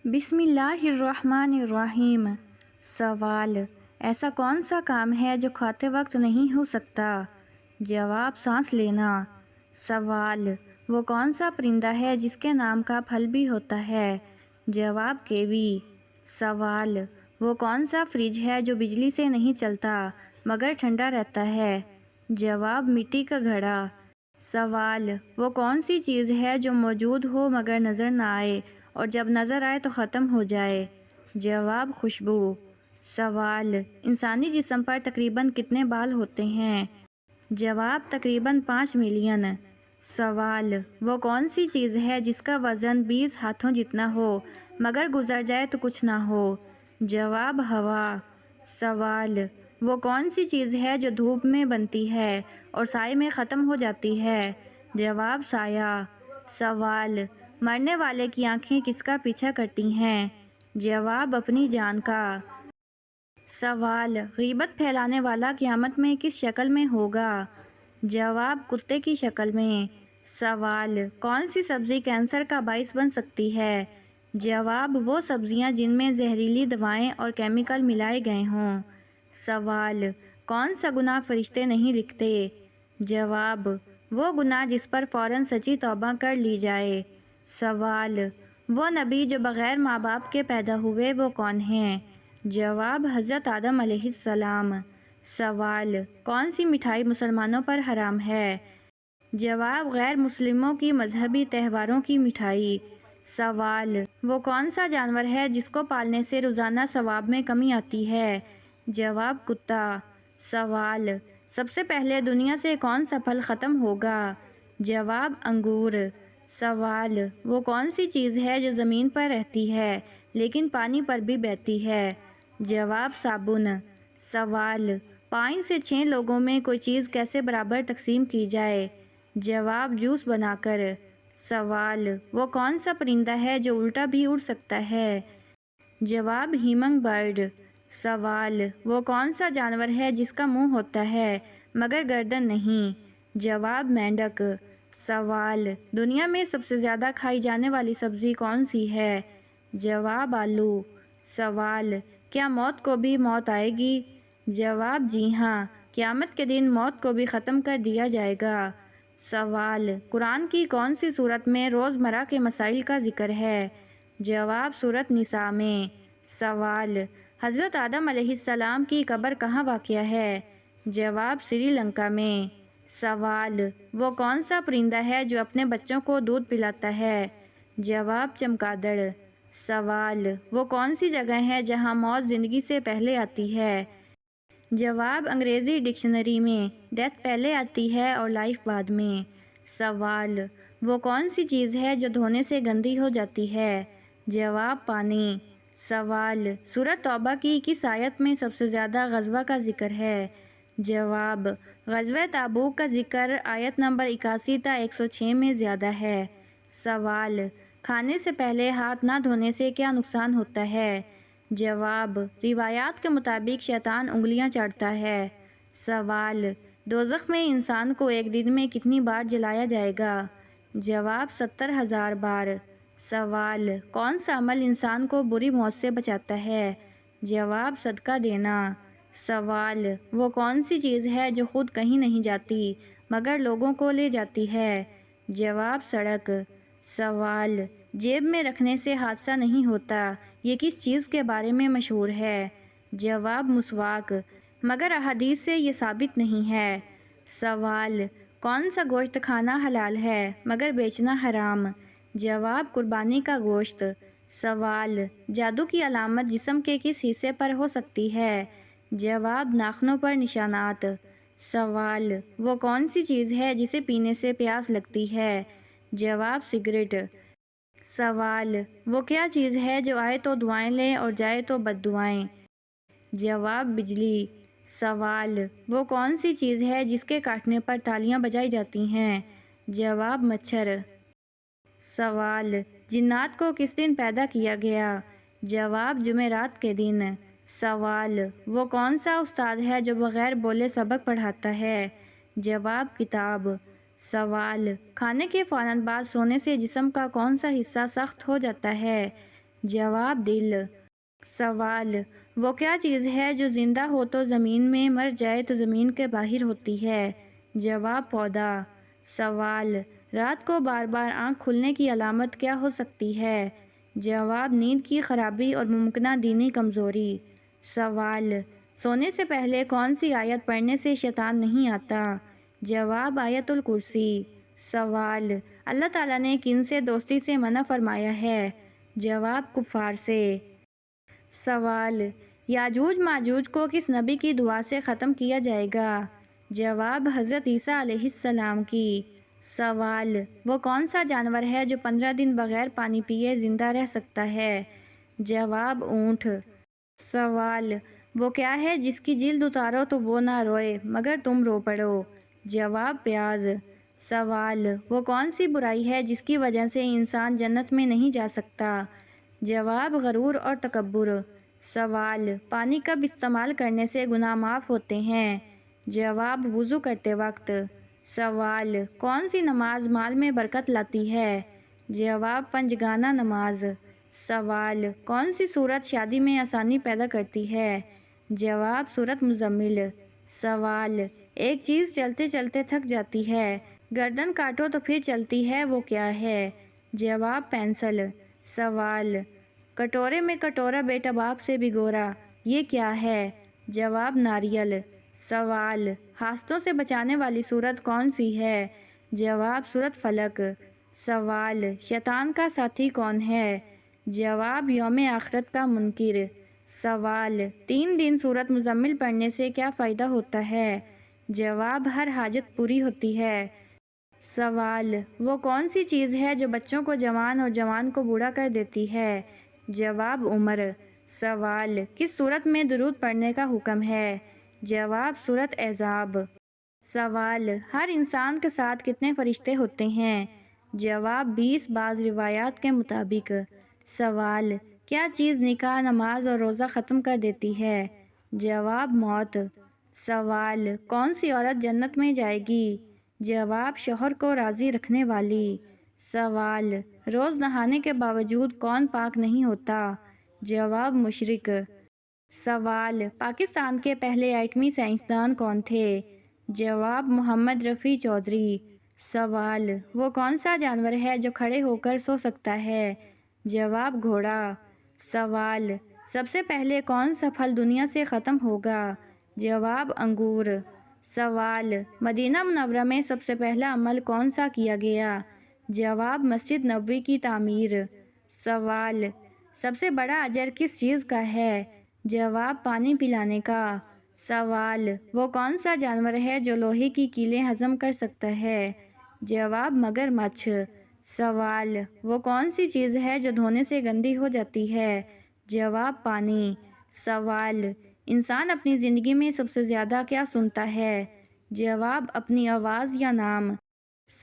بسم اللہ الرحمن الرحیم۔ سوال: ایسا کون سا کام ہے جو کھاتے وقت نہیں ہو سکتا؟ جواب: سانس لینا۔ سوال: وہ کون سا پرندہ ہے جس کے نام کا پھل بھی ہوتا ہے؟ جواب: کیوی۔ سوال: وہ کون سا فریج ہے جو بجلی سے نہیں چلتا مگر ٹھنڈا رہتا ہے؟ جواب: مٹی کا گھڑا۔ سوال: وہ کون سی چیز ہے جو موجود ہو مگر نظر نہ آئے اور جب نظر آئے تو ختم ہو جائے؟ جواب: خوشبو۔ سوال: انسانی جسم پر تقریباً کتنے بال ہوتے ہیں؟ جواب: تقریباً 5 ملین۔ سوال: وہ کون سی چیز ہے جس کا وزن 20 ہاتھوں جتنا ہو مگر گزر جائے تو کچھ نہ ہو؟ جواب: ہوا۔ سوال: وہ کون سی چیز ہے جو دھوپ میں بنتی ہے اور سائے میں ختم ہو جاتی ہے؟ جواب: سایہ۔ سوال: مرنے والے کی آنکھیں کس کا پیچھا کرتی ہیں؟ جواب: اپنی جان کا۔ سوال: غیبت پھیلانے والا قیامت میں کس شکل میں ہوگا؟ جواب: کتے کی شکل میں۔ سوال: کون سی سبزی کینسر کا باعث بن سکتی ہے؟ جواب: وہ سبزیاں جن میں زہریلی دوائیں اور کیمیکل ملائے گئے ہوں۔ سوال: کون سا گناہ فرشتے نہیں لکھتے؟ جواب: وہ گناہ جس پر فوراً سچی توبہ کر لی جائے۔ سوال: وہ نبی جو بغیر ماں باپ کے پیدا ہوئے وہ کون ہیں؟ جواب: حضرت آدم علیہ السلام۔ سوال: کون سی مٹھائی مسلمانوں پر حرام ہے؟ جواب: غیر مسلموں کی مذہبی تہواروں کی مٹھائی۔ سوال: وہ کون سا جانور ہے جس کو پالنے سے روزانہ ثواب میں کمی آتی ہے؟ جواب: کتا۔ سوال: سب سے پہلے دنیا سے کون سا پھل ختم ہوگا؟ جواب: انگور۔ سوال: وہ کون سی چیز ہے جو زمین پر رہتی ہے لیکن پانی پر بھی بہتی ہے؟ جواب: صابن۔ سوال: 5 سے 6 لوگوں میں کوئی چیز کیسے برابر تقسیم کی جائے؟ جواب: جوس بنا کر۔ سوال: وہ کون سا پرندہ ہے جو الٹا بھی اڑ سکتا ہے؟ جواب: ہیمنگ برڈ۔ سوال: وہ کون سا جانور ہے جس کا منہ ہوتا ہے مگر گردن نہیں؟ جواب: مینڈک۔ سوال: دنیا میں سب سے زیادہ کھائی جانے والی سبزی کون سی ہے؟ جواب: آلو۔ سوال: کیا موت کو بھی موت آئے گی؟ جواب: جی ہاں، قیامت کے دن موت کو بھی ختم کر دیا جائے گا۔ سوال: قرآن کی کون سی سورت میں روزمرہ کے مسائل کا ذکر ہے؟ جواب: سورۃ نساء میں۔ سوال: حضرت آدم علیہ السلام کی قبر کہاں واقع ہے؟ جواب: سری لنکا میں۔ سوال: وہ کون سا پرندہ ہے جو اپنے بچوں کو دودھ پلاتا ہے؟ جواب: چمگادڑ۔ سوال: وہ کون سی جگہ ہے جہاں موت زندگی سے پہلے آتی ہے؟ جواب: انگریزی ڈکشنری میں ڈیتھ پہلے آتی ہے اور لائف بعد میں۔ سوال: وہ کون سی چیز ہے جو دھونے سے گندی ہو جاتی ہے؟ جواب: پانی۔ سوال: سورۃ توبہ کی کس آیت میں سب سے زیادہ غزوہ کا ذکر ہے؟ جواب: غزوہ تبوک کا ذکر آیت نمبر 81 تا 106 میں زیادہ ہے۔ سوال: کھانے سے پہلے ہاتھ نہ دھونے سے کیا نقصان ہوتا ہے؟ جواب: روایات کے مطابق شیطان انگلیاں چاٹتا ہے۔ سوال: دوزخ میں انسان کو ایک دن میں کتنی بار جلایا جائے گا؟ جواب: 70,000 بار۔ سوال: کون سا عمل انسان کو بری موت سے بچاتا ہے؟ جواب: صدقہ دینا۔ سوال: وہ کون سی چیز ہے جو خود کہیں نہیں جاتی مگر لوگوں کو لے جاتی ہے؟ جواب: سڑک۔ سوال: جیب میں رکھنے سے حادثہ نہیں ہوتا، یہ کس چیز کے بارے میں مشہور ہے؟ جواب: مسواک، مگر احادیث سے یہ ثابت نہیں ہے۔ سوال: کون سا گوشت کھانا حلال ہے مگر بیچنا حرام؟ جواب: قربانی کا گوشت۔ سوال: جادو کی علامت جسم کے کس حصے پر ہو سکتی ہے؟ جواب: ناخنوں پر نشانات۔ سوال: وہ کون سی چیز ہے جسے پینے سے پیاس لگتی ہے؟ جواب: سگریٹ۔ سوال: وہ کیا چیز ہے جو آئے تو دعائیں لے اور جائے تو بد دعائیں؟ جواب: بجلی۔ سوال: وہ کون سی چیز ہے جس کے کاٹنے پر تالیاں بجائی جاتی ہیں؟ جواب: مچھر۔ سوال: جنات کو کس دن پیدا کیا گیا؟ جواب: جمعرات کے دن۔ سوال: وہ کون سا استاد ہے جو بغیر بولے سبق پڑھاتا ہے؟ جواب: کتاب۔ سوال: کھانے کے فوراً بعد سونے سے جسم کا کون سا حصہ سخت ہو جاتا ہے؟ جواب دل۔ سوال، وہ کیا چیز ہے جو زندہ ہو تو زمین میں، مر جائے تو زمین کے باہر ہوتی ہے؟ جواب پودا۔ سوال، رات کو بار بار آنکھ کھلنے کی علامت کیا ہو سکتی ہے؟ جواب، نیند کی خرابی اور ممکنہ دینی کمزوری۔ سوال، سونے سے پہلے کون سی آیت پڑھنے سے شیطان نہیں آتا؟ جواب، آیت الکرسی۔ سوال، اللہ تعالیٰ نے کن سے دوستی سے منع فرمایا ہے؟ جواب، کفار سے۔ سوال، یاجوج ماجوج کو کس نبی کی دعا سے ختم کیا جائے گا؟ جواب، حضرت عیسیٰ علیہ السلام کی۔ سوال، وہ کون سا جانور ہے جو 15 دن بغیر پانی پیے زندہ رہ سکتا ہے؟ جواب، اونٹ۔ سوال، وہ کیا ہے جس کی جلد اتارو تو وہ نہ روئے مگر تم رو پڑو؟ جواب، پیاز۔ سوال، وہ کون سی برائی ہے جس کی وجہ سے انسان جنت میں نہیں جا سکتا؟ جواب، غرور اور تکبر۔ سوال، پانی کب استعمال کرنے سے گناہ معاف ہوتے ہیں؟ جواب، وضو کرتے وقت۔ سوال، کون سی نماز مال میں برکت لاتی ہے؟ جواب، پنجگانہ نماز۔ سوال، کون سی سورت شادی میں آسانی پیدا کرتی ہے؟ جواب، سورت مزمل۔ سوال، ایک چیز چلتے چلتے تھک جاتی ہے، گردن کاٹو تو پھر چلتی ہے، وہ کیا ہے؟ جواب، پینسل۔ سوال، کٹورے میں کٹورا بیٹا باپ سے بھی گورا، یہ کیا ہے؟ جواب، ناریل۔ سوال، حاسدوں سے بچانے والی سورت کون سی ہے؟ جواب، سورت فلق۔ سوال، شیطان کا ساتھی کون ہے؟ جواب، یوم آخرت کا منکر۔ سوال، 3 دن سورت مزمل پڑھنے سے کیا فائدہ ہوتا ہے؟ جواب، ہر حاجت پوری ہوتی ہے۔ سوال، وہ کون سی چیز ہے جو بچوں کو جوان اور جوان کو بوڑھا کر دیتی ہے؟ جواب، عمر۔ سوال، کس سورت میں درود پڑھنے کا حکم ہے؟ جواب، سورت احزاب۔ سوال، ہر انسان کے ساتھ کتنے فرشتے ہوتے ہیں؟ جواب، 20 بعض روایات کے مطابق۔ سوال، کیا چیز نکاح، نماز اور روزہ ختم کر دیتی ہے؟ جواب، موت۔ سوال، کون سی عورت جنت میں جائے گی؟ جواب، شوہر کو راضی رکھنے والی۔ سوال، روز نہانے کے باوجود کون پاک نہیں ہوتا؟ جواب، مشرک۔ سوال، پاکستان کے پہلے ایٹمی سائنسدان کون تھے؟ جواب، محمد رفیع چودھری۔ سوال، وہ کون سا جانور ہے جو کھڑے ہو کر سو سکتا ہے؟ جواب، گھوڑا۔ سوال، سب سے پہلے کون سا پھل دنیا سے ختم ہوگا؟ جواب، انگور۔ سوال، مدینہ منورہ میں سب سے پہلا عمل کون سا کیا گیا؟ جواب، مسجد نبوی کی تعمیر۔ سوال، سب سے بڑا اجر کس چیز کا ہے؟ جواب، پانی پلانے کا۔ سوال، وہ کون سا جانور ہے جو لوہے کی کیلیں ہضم کر سکتا ہے؟ جواب، مگرمچھ۔ سوال، وہ کون سی چیز ہے جو دھونے سے گندی ہو جاتی ہے؟ جواب، پانی۔ سوال، انسان اپنی زندگی میں سب سے زیادہ کیا سنتا ہے؟ جواب، اپنی آواز یا نام۔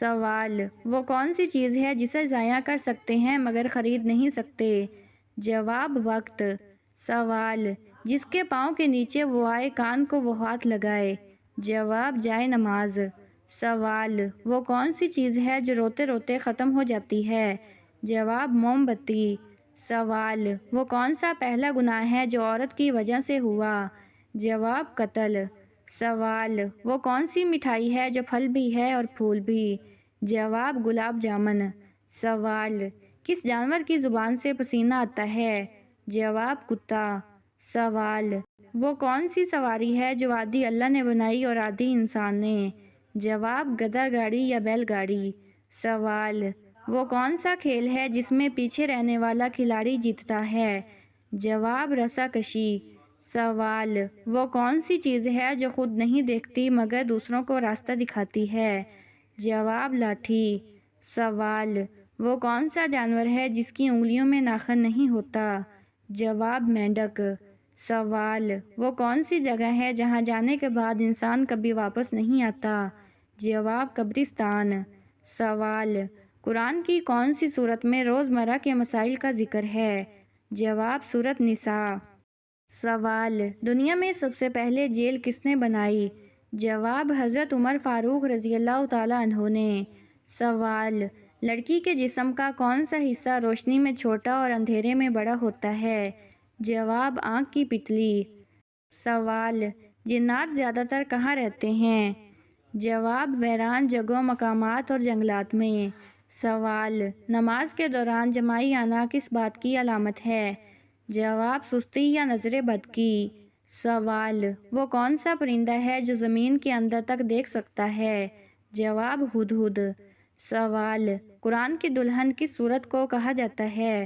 سوال، وہ کون سی چیز ہے جسے ضائع کر سکتے ہیں مگر خرید نہیں سکتے؟ جواب، وقت۔ سوال، جس کے پاؤں کے نیچے وہ آئے کان کو وہ ہاتھ لگائے؟ جواب، جائے نماز۔ سوال، وہ کون سی چیز ہے جو روتے روتے ختم ہو جاتی ہے؟ جواب، موم بتی۔ سوال، وہ کون سا پہلا گناہ ہے جو عورت کی وجہ سے ہوا؟ جواب، قتل۔ سوال، وہ کون سی مٹھائی ہے جو پھل بھی ہے اور پھول بھی؟ جواب، گلاب جامن۔ سوال، کس جانور کی زبان سے پسینہ آتا ہے؟ جواب، کتا۔ سوال، وہ کون سی سواری ہے جو آدھی اللہ نے بنائی اور آدھی انسان نے؟ جواب، گدھا گاڑی یا بیل گاڑی۔ سوال، وہ کون سا کھیل ہے جس میں پیچھے رہنے والا کھلاڑی جیتتا ہے؟ جواب، رسا کشی۔ سوال، وہ کون سی چیز ہے جو خود نہیں دیکھتی مگر دوسروں کو راستہ دکھاتی ہے؟ جواب، لاٹھی۔ سوال، وہ کون سا جانور ہے جس کی انگلیوں میں ناخن نہیں ہوتا؟ جواب، مینڈک۔ سوال، وہ کون سی جگہ ہے جہاں جانے کے بعد انسان کبھی واپس نہیں آتا؟ جواب، قبرستان۔ سوال، قرآن کی کون سی سورت میں روزمرہ کے مسائل کا ذکر ہے؟ جواب، سورت نساء۔ سوال، دنیا میں سب سے پہلے جیل کس نے بنائی؟ جواب، حضرت عمر فاروق رضی اللہ تعالیٰ عنہ نے۔ سوال، لڑکی کے جسم کا کون سا حصہ روشنی میں چھوٹا اور اندھیرے میں بڑا ہوتا ہے؟ جواب: آنکھ کی پتلی۔ سوال: جنات زیادہ تر کہاں رہتے ہیں؟ جواب: ویران جگہوں، مقامات اور جنگلات میں۔ سوال: نماز کے دوران جمائی آنا کس بات کی علامت ہے؟ جواب: سستی یا نظر بد کی۔ سوال: وہ کون سا پرندہ ہے جو زمین کے اندر تک دیکھ سکتا ہے؟ جواب: ہدہد۔ سوال: قرآن کی دلہن کس سورت کو کہا جاتا ہے؟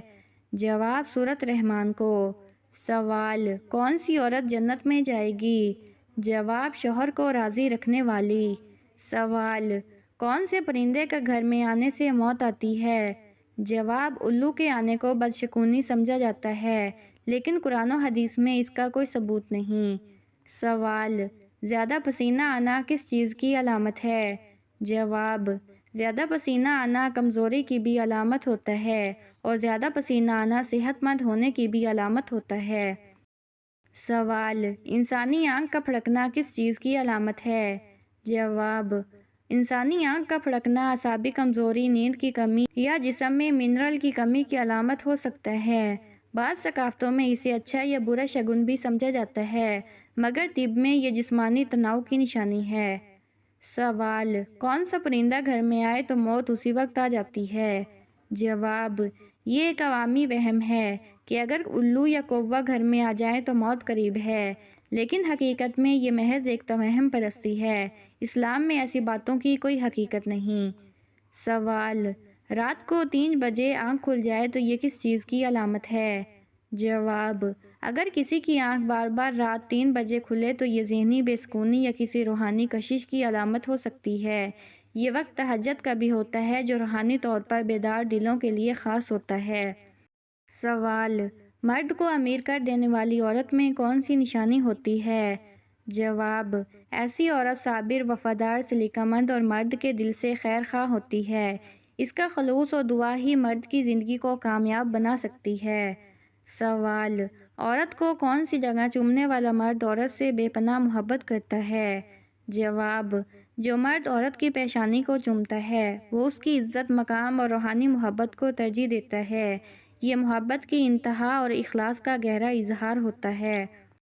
جواب: سورۃ رحمان کو۔ سوال: کون سی عورت جنت میں جائے گی؟ جواب: شوہر کو راضی رکھنے والی۔ سوال: کون سے پرندے کا گھر میں آنے سے موت آتی ہے؟ جواب: الو کے آنے کو بدشگونی سمجھا جاتا ہے، لیکن قرآن و حدیث میں اس کا کوئی ثبوت نہیں۔ سوال: زیادہ پسینہ آنا کس چیز کی علامت ہے؟ جواب: زیادہ پسینہ آنا کمزوری کی بھی علامت ہوتا ہے، اور زیادہ پسینہ آنا صحت مند ہونے کی بھی علامت ہوتا ہے۔ سوال: انسانی آنکھ کا پھڑکنا کس چیز کی علامت ہے؟ جواب: انسانی آنکھ کا پھڑکنا اعصابی کمزوری، نیند کی کمی یا جسم میں منرل کی کمی کی علامت ہو سکتا ہے۔ بعض ثقافتوں میں اسے اچھا یا برا شگن بھی سمجھا جاتا ہے، مگر طب میں یہ جسمانی تناؤ کی نشانی ہے۔ سوال: کون سا پرندہ گھر میں آئے تو موت اسی وقت آ جاتی ہے؟ جواب: یہ ایک عوامی وہم ہے کہ اگر الو یا کوّا گھر میں آ جائیں تو موت قریب ہے، لیکن حقیقت میں یہ محض ایک توہم پرستی ہے۔ اسلام میں ایسی باتوں کی کوئی حقیقت نہیں۔ سوال: رات کو 3 بجے آنکھ کھل جائے تو یہ کس چیز کی علامت ہے؟ جواب: اگر کسی کی آنکھ بار بار رات 3 بجے کھلے تو یہ ذہنی بے سکونی یا کسی روحانی کشش کی علامت ہو سکتی ہے۔ یہ وقت تہجد کا بھی ہوتا ہے، جو روحانی طور پر بیدار دلوں کے لیے خاص ہوتا ہے۔ سوال: مرد کو امیر کر دینے والی عورت میں کون سی نشانی ہوتی ہے؟ جواب: ایسی عورت صابر، وفادار، سلیقہ مند اور مرد کے دل سے خیر خواہ ہوتی ہے۔ اس کا خلوص و دعا ہی مرد کی زندگی کو کامیاب بنا سکتی ہے۔ سوال: عورت کو کون سی جگہ چومنے والا مرد عورت سے بے پناہ محبت کرتا ہے؟ جواب: جو مرد عورت کی پیشانی کو چومتا ہے وہ اس کی عزت، مقام اور روحانی محبت کو ترجیح دیتا ہے۔ یہ محبت کی انتہا اور اخلاص کا گہرا اظہار ہوتا ہے۔